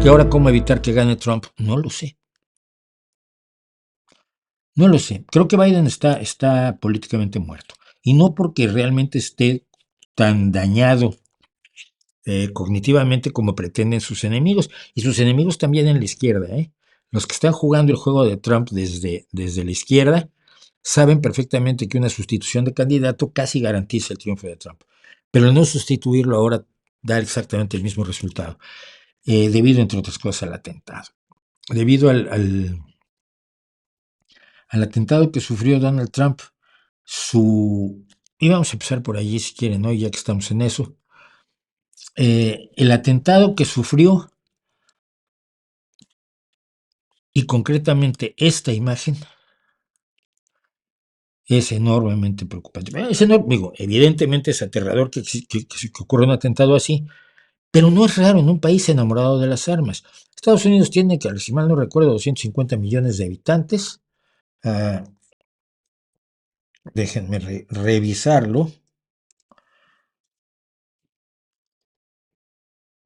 ¿Que ahora cómo evitar que gane Trump? No lo sé. No lo sé. Creo que Biden está políticamente muerto. Y no porque realmente esté tan dañado cognitivamente como pretenden sus enemigos. Y sus enemigos también en la izquierda. Los que están jugando el juego de Trump desde la izquierda saben perfectamente que una sustitución de candidato casi garantiza el triunfo de Trump. Pero no sustituirlo ahora da exactamente el mismo resultado, debido, entre otras cosas, al atentado. Debido al atentado que sufrió Donald Trump, y vamos a empezar por allí si quieren, ¿no? Ya que estamos en eso. El atentado que sufrió, y concretamente esta imagen, es enormemente preocupante. Digo, evidentemente es aterrador que ocurra un atentado así, pero no es raro en un país enamorado de las armas. Estados Unidos tiene, que si mal no recuerdo, 250 millones de habitantes. Ah, déjenme revisarlo.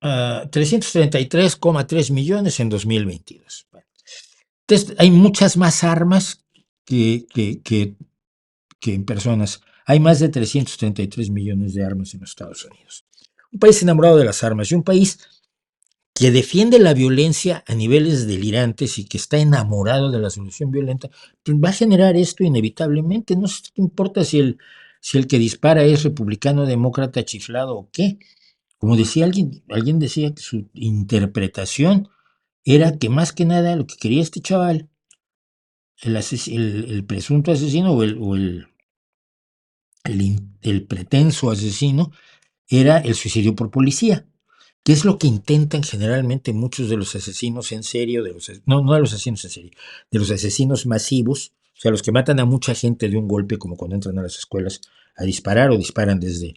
333,3 millones en 2022. Bueno, entonces, hay muchas más armas que en personas. Hay más de 333 millones de armas en los Estados Unidos. Un país enamorado de las armas y un país que defiende la violencia a niveles delirantes y que está enamorado de la solución violenta, pues va a generar esto inevitablemente. No importa si el que dispara es republicano, demócrata, chiflado o qué. Como decía alguien decía que su interpretación era que más que nada lo que quería este chaval, el presunto asesino el pretenso asesino, era el suicidio por policía, que es lo que intentan generalmente muchos de los asesinos en serio, no de los asesinos en serio, de los asesinos masivos, o sea, los que matan a mucha gente de un golpe, como cuando entran a las escuelas a disparar o disparan desde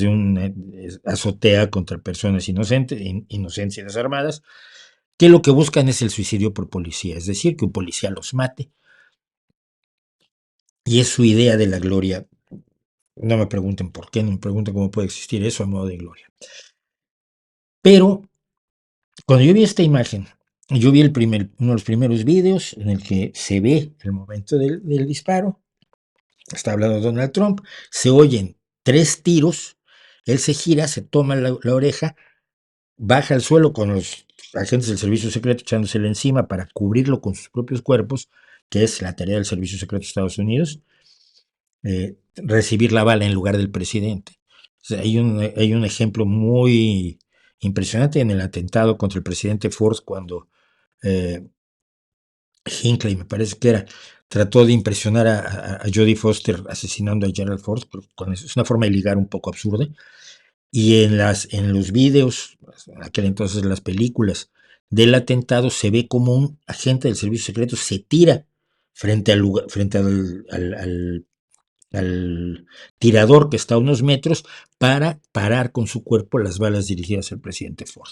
una azotea contra personas inocentes y desarmadas, que lo que buscan es el suicidio por policía, es decir, que un policía los mate. Y es su idea de la gloria. No me pregunten por qué, no me pregunten cómo puede existir eso a modo de gloria. Pero cuando yo vi esta imagen, yo vi uno de los primeros vídeos en el que se ve el momento del disparo, está hablando Donald Trump, se oyen 3 tiros, él se gira, se toma la oreja, baja al suelo con los agentes del servicio secreto echándosele encima para cubrirlo con sus propios cuerpos, que es la tarea del servicio secreto de Estados Unidos, recibir la bala en lugar del presidente. O sea, hay un ejemplo muy impresionante en el atentado contra el presidente Ford cuando Hinckley, me parece que era, trató de impresionar a Jodie Foster asesinando a Gerald Ford. Es una forma de ligar un poco absurda. Y en los videos, en aquel entonces las películas del atentado, se ve como un agente del servicio secreto se tira frente al tirador que está a unos metros para parar con su cuerpo las balas dirigidas al presidente Ford.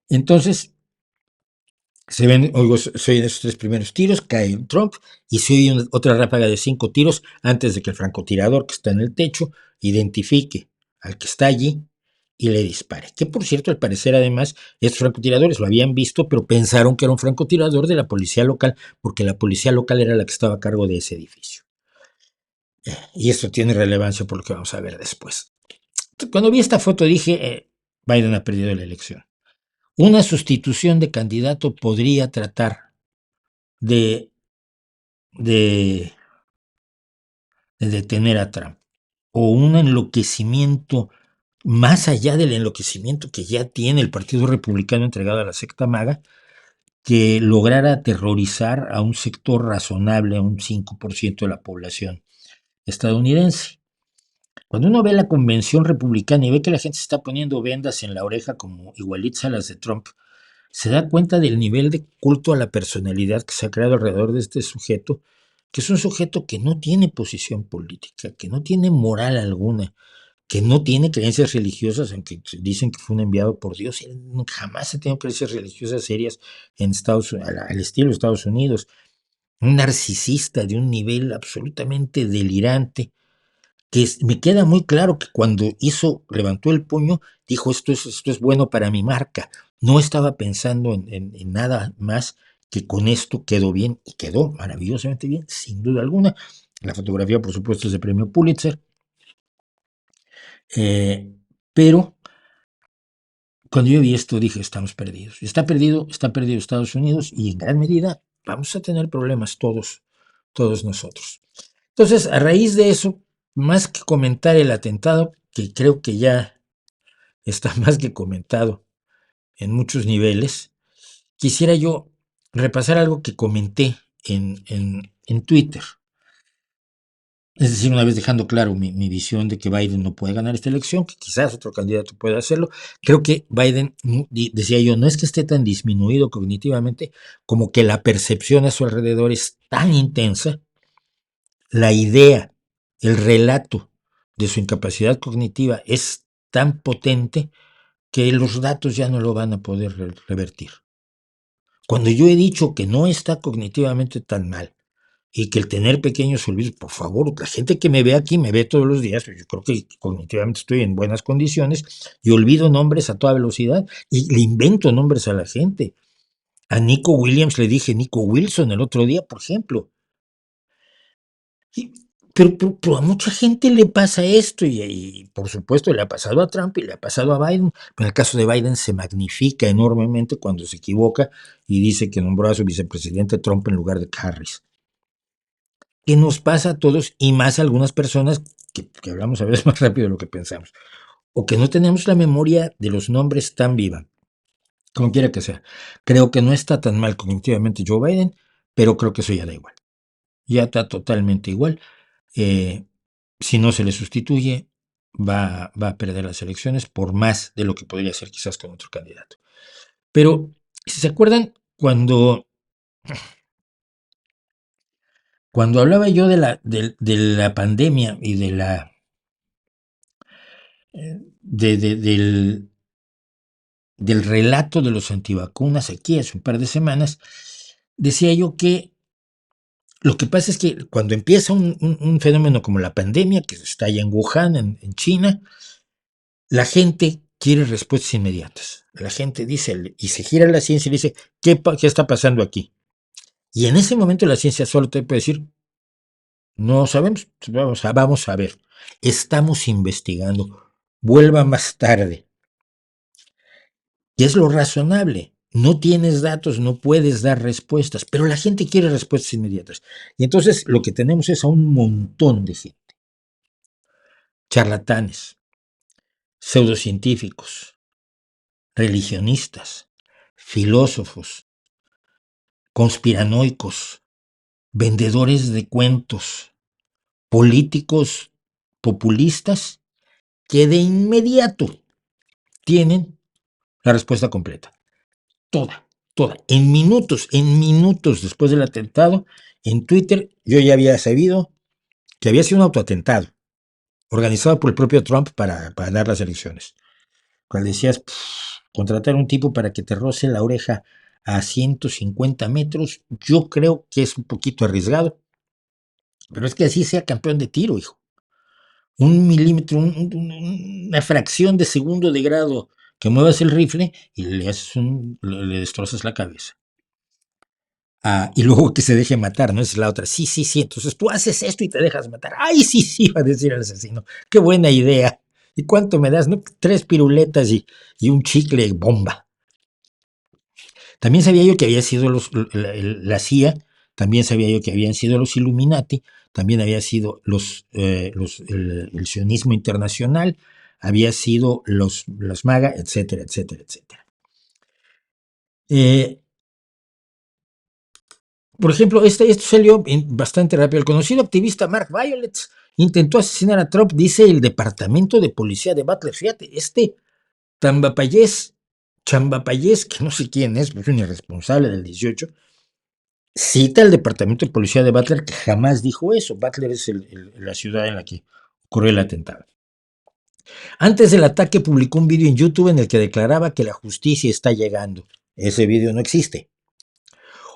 Entonces, se oyen esos 3 primeros tiros, cae Trump y se oye otra ráfaga de 5 tiros antes de que el francotirador que está en el techo identifique al que está allí y le dispare. Que por cierto, al parecer además, estos francotiradores lo habían visto, pero pensaron que era un francotirador de la policía local, porque la policía local era la que estaba a cargo de ese edificio. Y esto tiene relevancia por lo que vamos a ver después. Cuando vi esta foto dije, Biden ha perdido la elección. Una sustitución de candidato podría tratar de, de, de detener a Trump, o un enloquecimiento más allá del enloquecimiento que ya tiene el Partido Republicano entregado a la secta MAGA, que lograra aterrorizar a un sector razonable, a un 5% de la población estadounidense. Cuando uno ve la convención republicana y ve que la gente se está poniendo vendas en la oreja como igualitas a las de Trump, se da cuenta del nivel de culto a la personalidad que se ha creado alrededor de este sujeto, que es un sujeto que no tiene posición política, que no tiene moral alguna, que no tiene creencias religiosas, aunque dicen que fue un enviado por Dios. Él jamás ha tenido creencias religiosas serias en al estilo de Estados Unidos. Un narcisista de un nivel absolutamente delirante, que me queda muy claro que cuando levantó el puño, dijo esto es bueno para mi marca. no estaba pensando en nada más que con esto quedó bien, y quedó maravillosamente bien, sin duda alguna. La fotografía, por supuesto, es de premio Pulitzer, pero cuando yo vi esto dije, estamos perdidos. Está perdido Estados Unidos, y en gran medida vamos a tener problemas todos nosotros. Entonces, a raíz de eso, más que comentar el atentado, que creo que ya está más que comentado en muchos niveles, quisiera yo repasar algo que comenté en Twitter. Es decir, una vez dejando claro mi visión de que Biden no puede ganar esta elección, que quizás otro candidato pueda hacerlo, creo que Biden, decía yo, no es que esté tan disminuido cognitivamente, como que la percepción a su alrededor es tan intensa, la idea, el relato de su incapacidad cognitiva es tan potente que los datos ya no lo van a poder revertir. Cuando yo he dicho que no está cognitivamente tan mal y que el tener pequeños olvidos, por favor, la gente que me ve aquí me ve todos los días, yo creo que cognitivamente estoy en buenas condiciones y olvido nombres a toda velocidad y le invento nombres a la gente. A Nico Williams le dije Nico Wilson el otro día, por ejemplo. Pero a mucha gente le pasa esto y por supuesto le ha pasado a Trump y le ha pasado a Biden. Pero en el caso de Biden se magnifica enormemente cuando se equivoca y dice que nombró a su vicepresidente Trump en lugar de Harris. ¿Qué nos pasa a todos y más a algunas personas que hablamos a veces más rápido de lo que pensamos? O que no tenemos la memoria de los nombres tan viva, como quiera que sea. Creo que no está tan mal cognitivamente Joe Biden, pero creo que eso ya da igual. Ya está totalmente igual. Si no se le sustituye, va a perder las elecciones por más de lo que podría ser quizás con otro candidato. Pero, si se acuerdan, cuando hablaba yo de la pandemia y del relato de los antivacunas aquí hace un par de semanas, decía yo que lo que pasa es que cuando empieza un fenómeno como la pandemia, que está allá en Wuhan, en China, la gente quiere respuestas inmediatas. La gente dice, y se gira la ciencia y dice, ¿qué está pasando aquí? Y en ese momento la ciencia solo te puede decir, no sabemos, vamos a ver, estamos investigando, vuelva más tarde. Y es lo razonable. No tienes datos, no puedes dar respuestas, pero la gente quiere respuestas inmediatas. Y entonces lo que tenemos es a un montón de gente, charlatanes, pseudocientíficos, religionistas, filósofos, conspiranoicos, vendedores de cuentos, políticos populistas que de inmediato tienen la respuesta completa. Toda. En minutos después del atentado, en Twitter yo ya había sabido que había sido un autoatentado organizado por el propio Trump para dar las elecciones. Cuando decías, contratar a un tipo para que te roce la oreja a 150 metros, yo creo que es un poquito arriesgado, pero es que así sea campeón de tiro, hijo. Un milímetro, una fracción de segundo de grado que muevas el rifle y le destrozas la cabeza. Y luego que se deje matar, ¿no? Esa es la otra. Sí. Entonces tú haces esto y te dejas matar. ¡Ay, sí! Va a decir el asesino. ¡Qué buena idea! ¿Y cuánto me das? ¿No? 3 piruletas y un chicle bomba. También sabía yo que había sido la CIA, también sabía yo que habían sido los Illuminati, también había sido el sionismo internacional, había sido los MAGA, etcétera. Por ejemplo, esto salió bastante rápido. El conocido activista Mark Violets intentó asesinar a Trump, dice el departamento de policía de Butler. Fíjate, Chambapayés, que no sé quién es un irresponsable del 18, cita al departamento de policía de Butler que jamás dijo eso. Butler es la ciudad en la que ocurrió el atentado. Antes del ataque publicó un vídeo en YouTube en el que declaraba que la justicia está llegando. Ese vídeo no existe.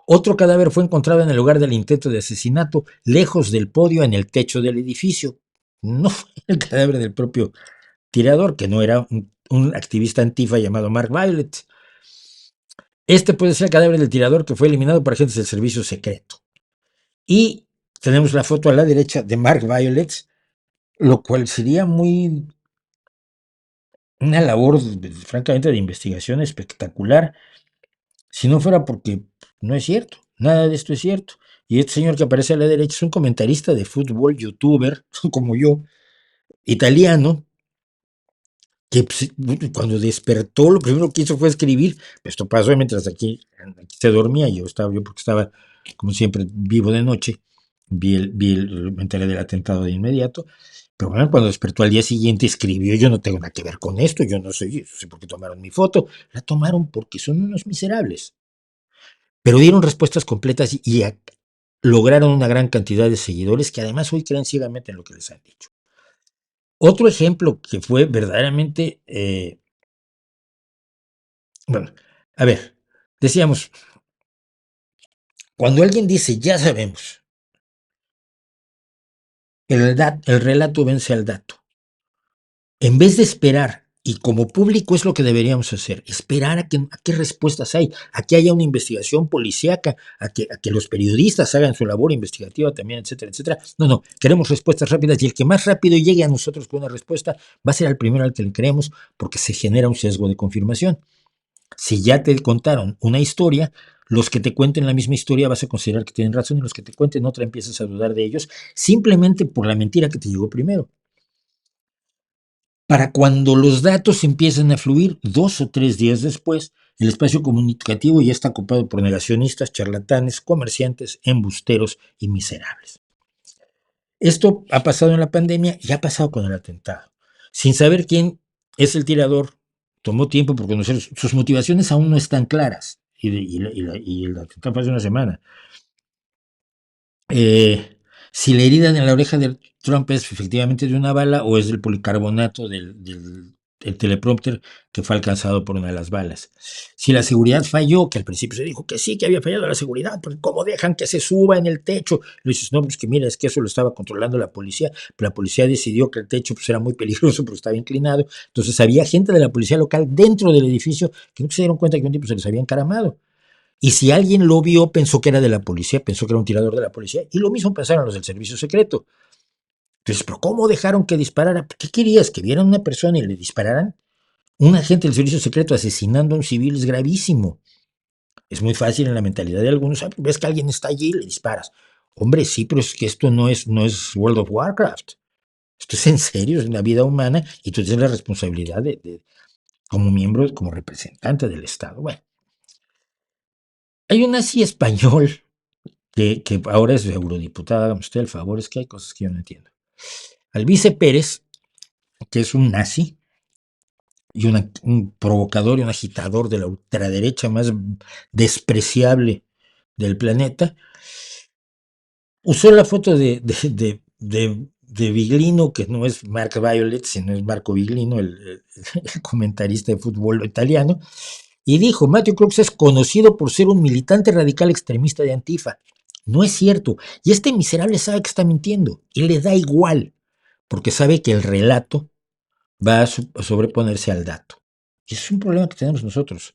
Otro cadáver fue encontrado en el lugar del intento de asesinato, lejos del podio en el techo del edificio. No fue el cadáver del propio tirador, que no era un activista antifa llamado Mark Violet. Este puede ser el cadáver del tirador que fue eliminado por agentes del servicio secreto. Y tenemos la foto a la derecha de Mark Violets, lo cual sería una labor, francamente, de investigación espectacular, si no fuera porque no es cierto, nada de esto es cierto. Y este señor que aparece a la derecha es un comentarista de fútbol, youtuber, como yo, italiano, que pues, cuando despertó lo primero que hizo fue escribir. Esto pasó mientras aquí se dormía, yo porque estaba, como siempre, vivo de noche, me enteré del atentado de inmediato, pero bueno, cuando despertó al día siguiente escribió: yo no tengo nada que ver con esto, yo no sé por qué tomaron mi foto. La tomaron porque son unos miserables, pero dieron respuestas completas lograron una gran cantidad de seguidores que además hoy creen ciegamente en lo que les han dicho. Otro ejemplo que fue verdaderamente, bueno, a ver, decíamos, cuando alguien dice ya sabemos, el relato vence al dato. En vez de esperar, y como público es lo que deberíamos hacer, esperar a qué respuestas hay, a que haya una investigación policíaca, a que los periodistas hagan su labor investigativa también, etcétera, etcétera. No, queremos respuestas rápidas, y el que más rápido llegue a nosotros con una respuesta va a ser el primero al que le creemos, porque se genera un sesgo de confirmación. Si ya te contaron una historia, los que te cuenten la misma historia vas a considerar que tienen razón, y los que te cuenten otra empiezas a dudar de ellos simplemente por la mentira que te llegó primero. Para cuando los datos empiezan a fluir 2 o 3 días después, el espacio comunicativo ya está ocupado por negacionistas, charlatanes, comerciantes, embusteros y miserables. Esto ha pasado en la pandemia y ha pasado con el atentado. Sin saber quién es el tirador, tomó tiempo por conocer sus motivaciones, aún no están claras. Y el atentado fue hace una semana. Si la herida en la oreja de Trump es efectivamente de una bala o es del policarbonato del teleprompter que fue alcanzado por una de las balas. Si la seguridad falló, que al principio se dijo que sí, que había fallado la seguridad, porque ¿cómo dejan que se suba en el techo? Le dices: no, pues que mira, es que eso lo estaba controlando la policía, pero la policía decidió que el techo pues, era muy peligroso porque estaba inclinado. Entonces había gente de la policía local dentro del edificio que no se dieron cuenta que un tipo se les había encaramado. Y si alguien lo vio, pensó que era de la policía, pensó que era un tirador de la policía, y lo mismo pensaron los del servicio secreto. Entonces, ¿pero cómo dejaron que disparara? ¿Qué querías? ¿Que vieran a una persona y le dispararan? Un agente del servicio secreto asesinando a un civil es gravísimo. Es muy fácil en la mentalidad de algunos: ves que alguien está allí y le disparas. Hombre, sí, pero es que esto no es World of Warcraft. Esto es en serio, es la vida humana, y tú tienes la responsabilidad como miembro, como representante del Estado. Bueno, hay un nazi español que ahora es eurodiputada. Hágame usted el favor, es que hay cosas que yo no entiendo. Albice Pérez, que es un nazi y un provocador y un agitador de la ultraderecha más despreciable del planeta, usó la foto de Viglino, que no es Mark Violet, sino es Marco Viglino, el comentarista de fútbol italiano, y dijo: Matthew Crooks es conocido por ser un militante radical extremista de Antifa. No es cierto, y este miserable sabe que está mintiendo, y le da igual, porque sabe que el relato va a sobreponerse al dato. Y ese es un problema que tenemos nosotros.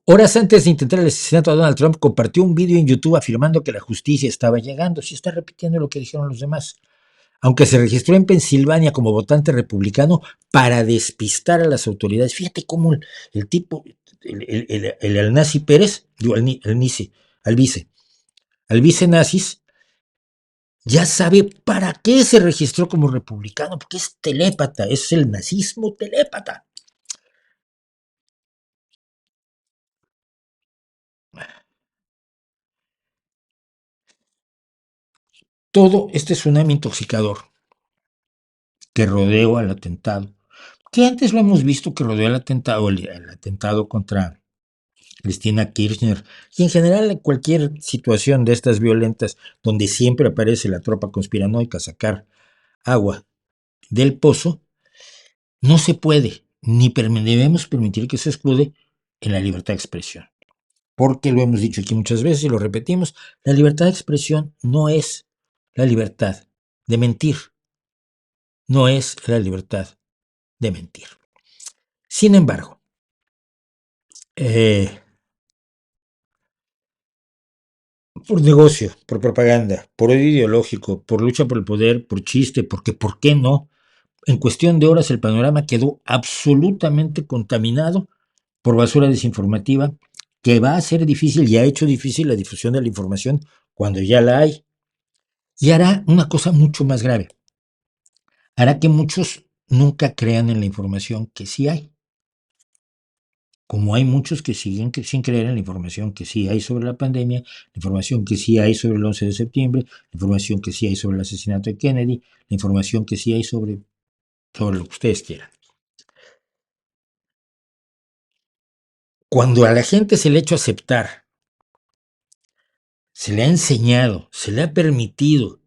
Horas antes de intentar el asesinato de Donald Trump, compartió un vídeo en YouTube afirmando que la justicia estaba llegando. Sí, está repitiendo lo que dijeron los demás. Aunque se registró en Pensilvania como votante republicano para despistar a las autoridades. Fíjate cómo el tipo, el nazi Pérez, digo, al vice nazis, ya sabe para qué se registró como republicano, porque es telépata, es el nazismo telépata. Todo este tsunami intoxicador que rodeó al atentado, que antes lo hemos visto que rodeó el atentado contra Cristina Kirchner, y en general cualquier situación de estas violentas donde siempre aparece la tropa conspiranoica a sacar agua del pozo, no se puede, ni debemos permitir que se escude en la libertad de expresión. Porque lo hemos dicho aquí muchas veces y lo repetimos: la libertad de expresión no es la libertad de mentir, no es la libertad de mentir. Sin embargo, Por negocio, por propaganda, por odio ideológico, por lucha por el poder, por chiste, porque ¿por qué no? En cuestión de horas el panorama quedó absolutamente contaminado por basura desinformativa que va a ser difícil y ha hecho difícil la difusión de la información cuando ya la hay. Y hará una cosa mucho más grave. Hará que muchos nunca crean en la información que sí hay. Como hay muchos que siguen sin creer en la información que sí hay sobre la pandemia, la información que sí hay sobre el 11 de septiembre, la información que sí hay sobre el asesinato de Kennedy, la información que sí hay sobre lo que ustedes quieran. Cuando a la gente se le ha hecho aceptar, se le ha enseñado, se le ha permitido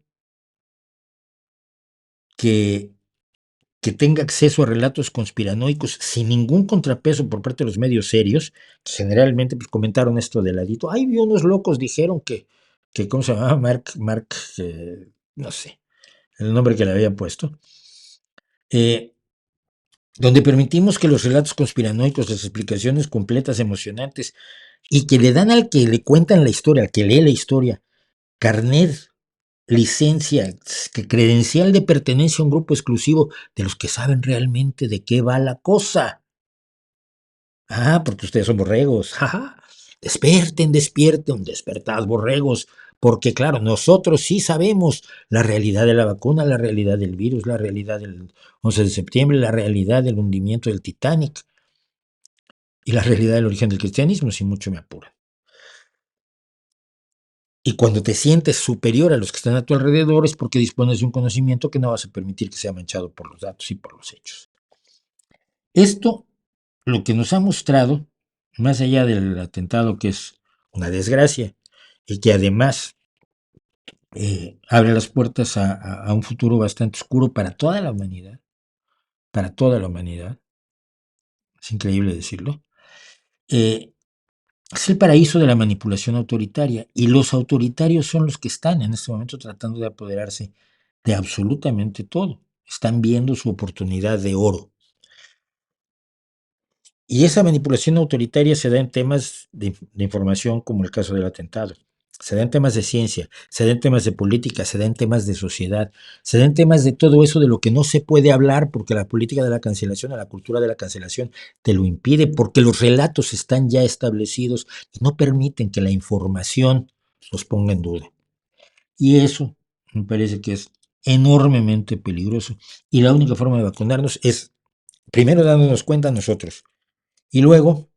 que, que tenga acceso a relatos conspiranoicos sin ningún contrapeso por parte de los medios serios, generalmente pues, comentaron esto de ladito. Ay, vi unos locos, dijeron que ¿cómo se llamaba? Mark, no sé, el nombre que le había puesto. Donde permitimos que los relatos conspiranoicos, las explicaciones completas, emocionantes, y que le dan al que le cuentan la historia, al que lee la historia, carnet, licencia, que credencial de pertenencia a un grupo exclusivo de los que saben realmente de qué va la cosa. Ah, porque ustedes son borregos. Jaja. Despierten, despierten, despertad, borregos. Porque claro, nosotros sí sabemos la realidad de la vacuna, la realidad del virus, la realidad del 11 de septiembre, la realidad del hundimiento del Titanic y la realidad del origen del cristianismo, si mucho me apura. Y cuando te sientes superior a los que están a tu alrededor es porque dispones de un conocimiento que no vas a permitir que sea manchado por los datos y por los hechos. Esto, lo que nos ha mostrado, más allá del atentado que es una desgracia y que además abre las puertas a un futuro bastante oscuro para toda la humanidad, es increíble decirlo, eh, es el paraíso de la manipulación autoritaria y los autoritarios son los que están en este momento tratando de apoderarse de absolutamente todo. Están viendo su oportunidad de oro. Y esa manipulación autoritaria se da en temas de información como el caso del atentado. Se da en temas de ciencia, se da en temas de política, se da en temas de sociedad, se da en temas de todo eso de lo que no se puede hablar porque la política de la cancelación, la cultura de la cancelación te lo impide porque los relatos están ya establecidos y no permiten que la información los ponga en duda. Y eso me parece que es enormemente peligroso. Y la única forma de vacunarnos es primero dándonos cuenta nosotros y luego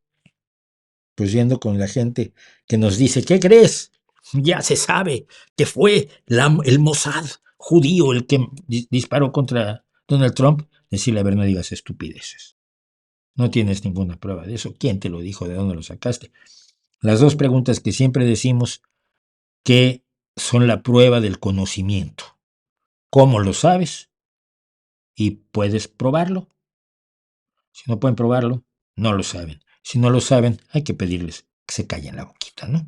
pues yendo con la gente que nos dice, ¿qué crees? Ya se sabe que fue el Mossad judío el que disparó contra Donald Trump. Decirle, a ver, no digas estupideces. No tienes ninguna prueba de eso. ¿Quién te lo dijo? ¿De dónde lo sacaste? Las dos preguntas que siempre decimos que son la prueba del conocimiento. ¿Cómo lo sabes? ¿Y puedes probarlo? Si no pueden probarlo, no lo saben. Si no lo saben, hay que pedirles que se callen la boquita, ¿no?